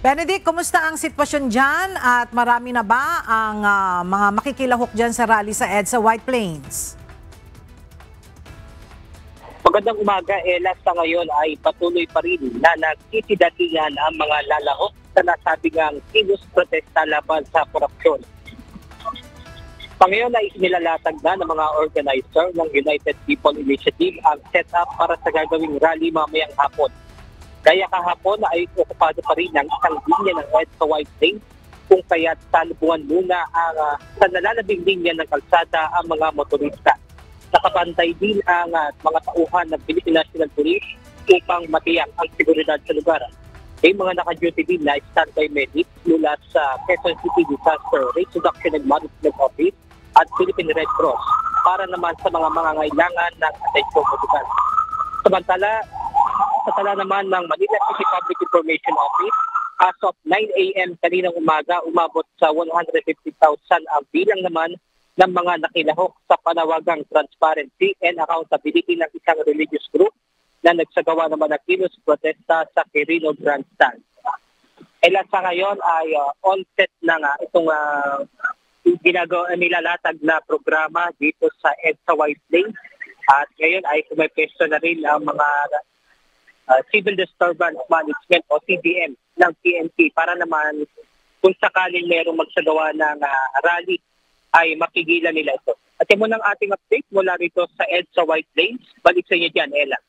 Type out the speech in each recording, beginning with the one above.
Benedict, kumusta ang sitwasyon dyan at marami na ba ang mga makikilahok dyan sa rally sa EDSA White Plains? Magandang umaga, Ella. Sa ngayon ay patuloy pa rin na nagtitidatingan ang mga lalahok sa nasabing kilos protesta laban sa korupsyon. Sa ngayon ay inilalatag na ng mga organizer ng United People Initiative ang setup para sa gagawing rally mamayang hapon. Kaya kahapon ay okupado pa rin ang isang linya ng EDSA White Plains kung kaya't salubungan muna ang sa nalalabing linya ng kalsada ang mga motorista. Nakapantay din ang mga tauhan ng Philippine National Police upang matiyak ang seguridad sa lugar. May mga naka-duty din na standby medics mula sa Quezon City Disaster Risk Reduction and Management Office at Philippine Red Cross para naman sa mga mangangailangan ng atensyon medikal. Sa tala naman ng Manila City Public Information Office, as of 9 a.m. kaninang umaga, umabot sa 150,000 ang bilang naman ng mga nakilahok sa panawagang transparency and accountability ng isang religious group na nagsagawa naman ng kilos protesta sa Quirino Grandstand. Ela sa ngayon ay on-set na nga itong nilalatag na programa dito sa EDSA White Plains at ngayon ay pumepesto na rin ang mga Civil Disturbance Management o CDM ng PNP para naman kung sakaling mayroong magsagawa ng rally ay mapigilan nila ito. At yan muna ang ating update mula rito sa EDSA White Plains. Balik sa inyo dyan, Ella.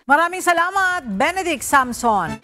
Maraming salamat, Benedict Samson.